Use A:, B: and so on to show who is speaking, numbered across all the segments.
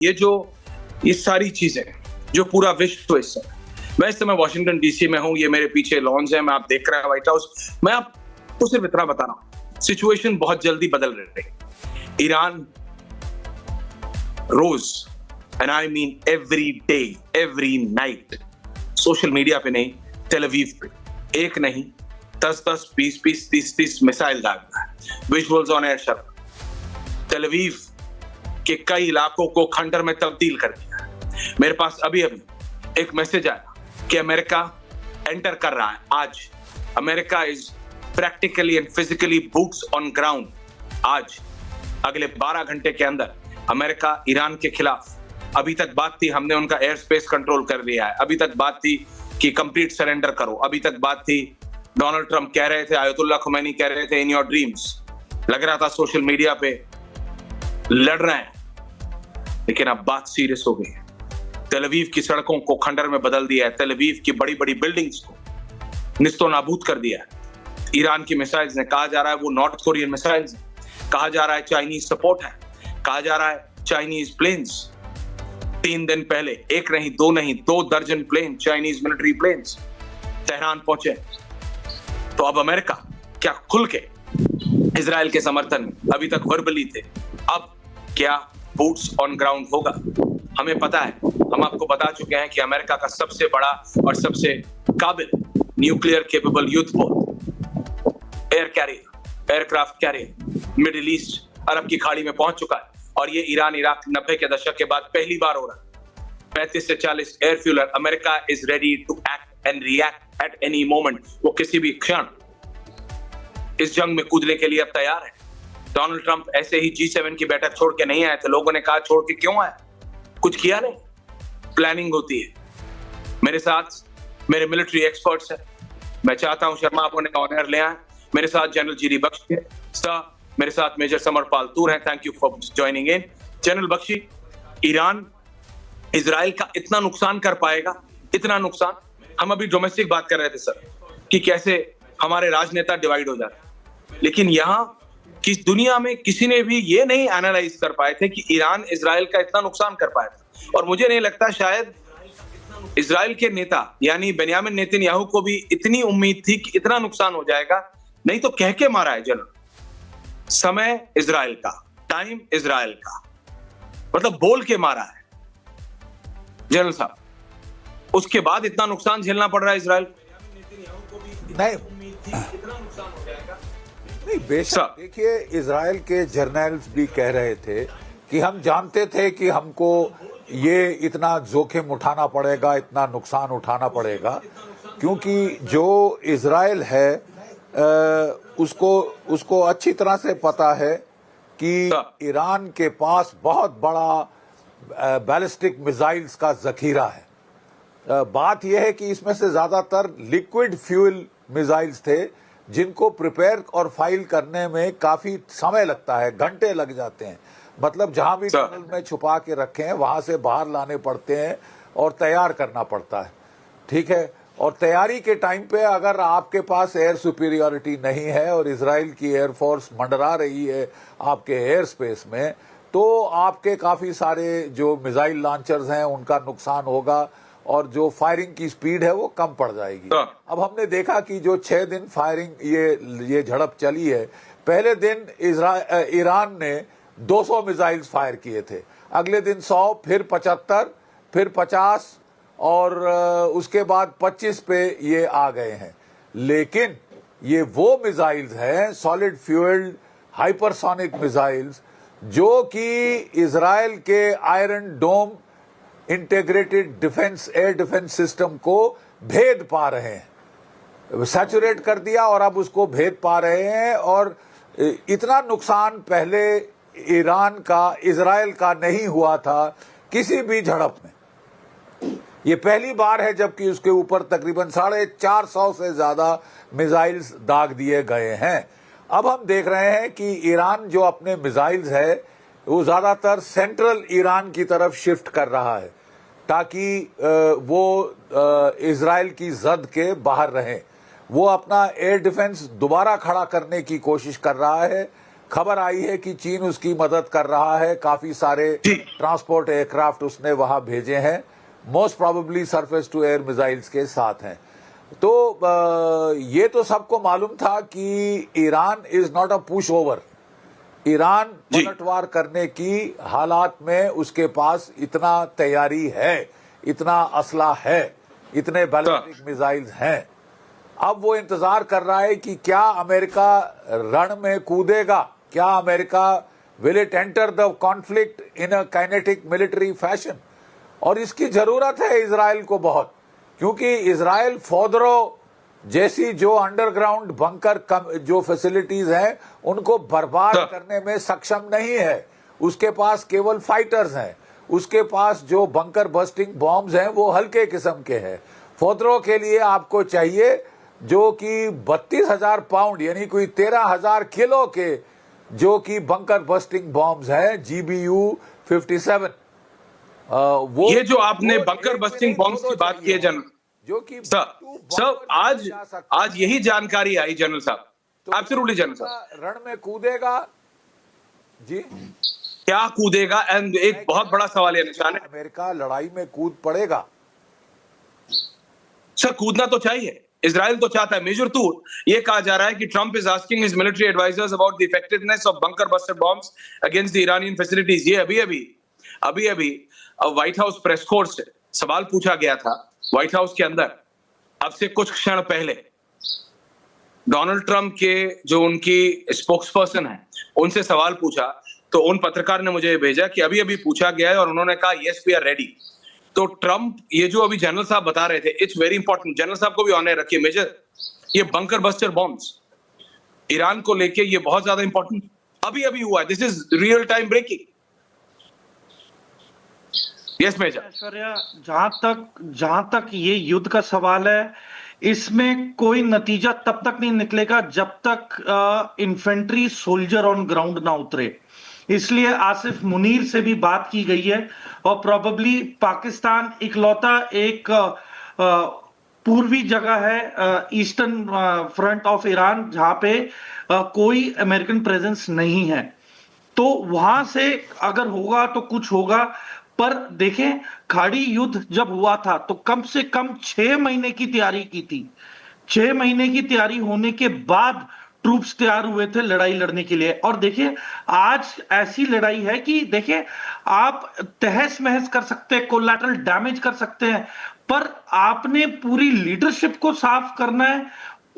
A: ये सारी चीजें जो पूरा विश्व इस समय, मैं इस समय वॉशिंगटन डीसी में हूं, ये मेरे पीछे लॉन्स है, मैं आप देख रहे हैं व्हाइट हाउस, मैं आपको सिर्फ इतना बता रहा हूं, सिचुएशन बहुत जल्दी बदल रही है। ईरान रोज, and I mean every day, every night, social media पे नहीं, टेल अवीव पे एक नहीं 10-10, 20-20, 30-30 मिसाइल दाग रहा है। Visuals on air sir Tel Aviv के कई इलाकों को खंडर में तब्दील कर दिया है। मेरे पास अभी एक मैसेज आया कि अमेरिका एंटर कर रहा है आज। America is practically and physically boots on ground. आज अगले 12 घंटे के अंदर अमेरिका ईरान के खिलाफ, अभी तक बात थी हमने उनका एयर स्पेस कंट्रोल कर लिया है, अभी तक बात थी कि कंप्लीट सरेंडर करो, अभी तक बात थी डोनाल्ड ट्रंप कह रहे थे, आयतुल्लाह खुमैनी कह रहे थे इन योर ड्रीम्स, लग रहा था सोशल मीडिया पे लड़ रहे हैं, लेकिन अब बात सीरियस हो गई है। तेल अवीव की सड़कों को खंडर में बदल दिया है, तेल अवीव की बड़ी बड़ी बिल्डिंग्स को निस्तो नाबूद कर दिया है ईरान की मिसाइल्स ने। कहा जा रहा है वो नॉर्थ कोरियन मिसाइल्स, कहा जा रहा है चाइनीज सपोर्ट है, कहा जा रहा है चाइनीज प्लेन्स। 3 दिन पहले एक नहीं, 2 नहीं, 2 दर्जन plane, Chinese military planes Tehran पहुंचे। तो अब अमेरिका क्या खुल के इजराइल के समर्थन में अभी तक वर्बली थे, अब क्या बूट्स ऑन ग्राउंड होगा? हमें पता है, हम आपको बता चुके हैं कि अमेरिका का सबसे बड़ा और सबसे काबिल न्यूक्लियर केपेबल युद्धपोत एयरक्राफ्ट कैरियर मिडिल ईस्ट, अरब की खाड़ी में पहुंच चुका है, और ये ईरान इराक 90 के दशक के बाद पहली बार हो रहा है। 35 से 40 एयरफ्यूलर। America is ready to act and react at any moment. वो किसी भी क्षण इस जंग में कूदने के लिए अब तैयार है। डोनाल्ड ट्रंप ऐसे ही G7 की बैठक छोड़ के नहीं आए थे। लोगों ने कहा छोड़ के क्यों आए? कुछ किया नहीं, प्लानिंग होती है। मेरे साथ मेरे मिलिट्री एक्सपर्ट्स हैं, मैं चाहता हूं शर्मा आप उन्हें ऑनर ले आए। मेरे साथ जनरल जीरी बख्शी है सर, मेरे साथ मेजर समरपाल तूर हैं, thank you for joining in. General Bakshi, Iran Israel का इतना नुकसान कर पाएगा, इतना नुकसान? हम अभी डोमेस्टिक बात कर रहे थे सर कि कैसे हमारे राजनेता डिवाइड हो जाते हैं, लेकिन यहां किस दुनिया में किसी ने भी ये नहीं एनालाइज कर पाए थे कि ईरान इजराइल का इतना नुकसान कर पाएगा। और मुझे नहीं लगता शायद इजराइल के नेता यानी बेंयामिन नेतन्याहू को भी इतनी उम्मीद थी कि इतना नुकसान हो जाएगा, नहीं तो कह के मारा है जनरल। समय इजराइल का, टाइम इजराइल का, मतलब बोल के मारा है जनरल साहब। उसके बाद इतना नुकसान झेलना पड़ रहा है इजराइल
B: नहीं, बेशक देखिए, इजराइल के जर्नल्स भी कह रहे थे कि हम जानते थे कि हमको ये इतना जोखिम उठाना पड़ेगा, इतना नुकसान उठाना पड़ेगा, क्योंकि जो इजराइल है उसको अच्छी तरह से पता है कि ईरान के पास बहुत बड़ा बैलिस्टिक मिसाइल्स का जखीरा है। बात यह है कि इसमें से ज्यादातर लिक्विड फ्यूल मिसाइल्स थे, जिनको प्रिपेयर और फाइल करने में काफी समय लगता है, घंटे लग जाते हैं। मतलब जहां भी टनल में छुपा के रखे हैं वहां से बाहर लाने पड़ते हैं और तैयार करना पड़ता है, ठीक है। और तैयारी के टाइम पे अगर आपके पास एयर सुपीरियरिटी नहीं है और इजराइल की एयरफोर्स मंडरा रही है आपके एयर स्पेस में, तो आपके काफी सारे जो मिसाइल लॉन्चर्स हैं उनका नुकसान होगा और जो फायरिंग की स्पीड है वो कम पड़ जाएगी। अब हमने देखा कि जो 6 दिन फायरिंग ये झड़प चली है, पहले दिन ईरान ने 200 मिसाइल्स फायर किए थे, अगले दिन 100, फिर 75, फिर 50 और उसके बाद 25 पे ये आ गए हैं। लेकिन ये वो मिसाइल्स हैं, सॉलिड फ्यूल्ड हाइपरसोनिक मिसाइल्स, जो कि इजराइल के iron dome integrated defence air defence system को भेद पा रहे हैं, सैचुरेट कर दिया और अब उसको भेद पा रहे हैं। और इतना नुकसान पहले ईरान का इजराइल का नहीं हुआ था किसी भी झड़प में। ये पहली बार है जबकि उसके ऊपर तकरीबन 450 से ज्यादा मिसाइल्स दाग दिए गए हैं। अब हम देख रहे हैं कि ईरान जो अपने मिसाइल्स है वो ज्यादातर सेंट्रल ईरान की तरफ शिफ्ट कर रहा है, ताकि वो इजराइल की जद के बाहर रहें। वो अपना एयर डिफेंस दोबारा खड़ा करने की कोशिश कर रहा है खबर आई है कि चीन उसकी मदद कर रहा है, काफी सारे ट्रांसपोर्ट एयरक्राफ्ट उसने वहां भेजे हैं, most probably surface to air missiles के साथ हैं। तो ये तो सबको मालूम था कि Iran is not a push over, Iran पलटवार करने की हालात में उसके पास इतना तैयारी है, इतना असला है, इतने बैलिस्टिक मिसाइल्स हैं। अब वो इंतजार कर रहा है कि क्या अमेरिका रण में कूदेगा, क्या America will it enter the conflict in a kinetic military fashion. और इसकी जरूरत है इजराइल को बहुत, क्योंकि इजराइल फोर्डो जैसी जो अंडरग्राउंड बंकर जो फैसिलिटीज हैं उनको बर्बाद करने में सक्षम नहीं है। उसके पास केवल फाइटर्स हैं, उसके पास जो बंकर बस्टिंग बॉम्ब्स हैं वो हल्के किस्म के हैं। फोर्डो के लिए आपको चाहिए जो कि 32,000 पाउंड यानी कोई 13,000 किलो के जो कि बंकर बस्टिंग बॉम्ब्स हैं, GBU-57।
A: वो ये जो आपने बंकर बस्टिंग बॉम्ब्स की बात की है जनरल, जो कि सर आज यही जानकारी आई जनरल साहब, एब्सोल्युटली जनरल साहब।
B: रण में कूदेगा जी,
A: क्या कूदेगा? एंड एक बहुत बड़ा सवाल है, निशान है,
B: अमेरिका लड़ाई में कूद पड़ेगा।
A: सर कूदना तो चाहिए, इजराइल तो चाहता है। मेजर 2 ये कहा जा रहा है कि Trump is asking his military advisers about the effectiveness of bunker buster bombs against the Iranian facilities. ये अभी व्हाइट हाउस प्रेस कोर्स से सवाल पूछा गया था व्हाइट हाउस के अंदर, अब से कुछ क्षण पहले डोनाल्ड ट्रंप के जो उनकी स्पोक्सपर्सन है उनसे सवाल पूछा, तो उन पत्रकार ने मुझे भेजा कि अभी पूछा गया है और उन्होंने कहा यस वी आर रेडी। तो ट्रंप, ये जो अभी जनरल साहब बता रहे थे, इट्स वेरी इंपॉर्टेंट, जनरल साहब को भी ऑन रखिए मेजर, ये बंकर बस्टर बॉम्ब्स ईरान को लेके ये बहुत ज्यादा इंपॉर्टेंट अभी हुआ है। This is real time breaking. Yes major.
C: Aishwarya, जहां तक ये युद्ध का सवाल है, इसमें कोई नतीजा तब तक नहीं निकलेगा जब तक इन्फेंट्री सोल्जर ऑन ग्राउंड ना उतरे। इसलिए आसिफ मुनीर से भी बात की गई है और प्रोबेबली पाकिस्तान इकलौता एक पूर्वी जगह है ईस्टर्न फ्रंट ऑफ ईरान जहां पे कोई अमेरिकन प्रेजेंस नहीं है। तो वहां से अगर होगा तो कुछ होगा, पर देखें खाड़ी युद्ध जब हुआ था तो कम से कम 6 महीने की तैयारी की थी। 6 महीने की तैयारी होने के बाद ट्रूप्स तैयार हुए थे लड़ाई लड़ने के लिए। और देखिए आज ऐसी लड़ाई है कि देखिए आप तहस महस कर सकते हैं, कोलैटरल डैमेज कर सकते हैं, पर आपने पूरी लीडरशिप को साफ करना है,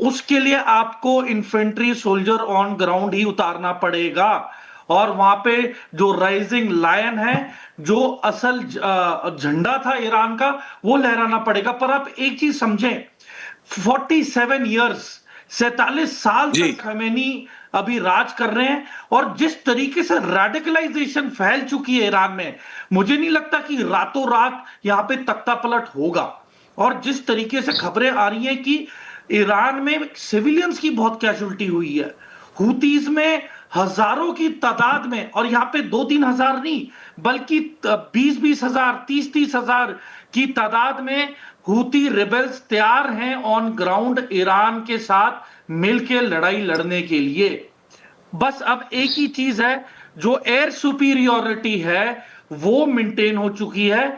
C: उसके लिए आपको इन्फेंट्री सोल्जर ऑन ग्राउंड ही उतारना पड़ेगा। और वहां पे जो राइजिंग लायन है, जो असल झंडा था ईरान का, वो लहराना पड़ेगा। पर आप एक चीज समझें, 47 ईयर्स 47 साल तक खमेनी अभी राज कर रहे हैं, और जिस तरीके से रेडिकलाइजेशन फैल चुकी है ईरान में, मुझे नहीं लगता कि रातों रात यहां पे तख्ता पलट होगा। और जिस तरीके से खबरें आ रही हैं कि ईरान में सिविलियंस की बहुत कैजुअल्टी हुई है, हुतीज में हजारों की तादाद में, और यहां पे 2-3 हजार नहीं बल्कि 20-20 हजार 30-30 हजार की तादाद में हुती रिबेल्स तैयार हैं ऑन ग्राउंड ईरान के साथ मिलकर लड़ाई लड़ने के लिए। बस अब एक ही चीज है, जो एयर सुपीरियोरिटी है वो मेंटेन हो चुकी है,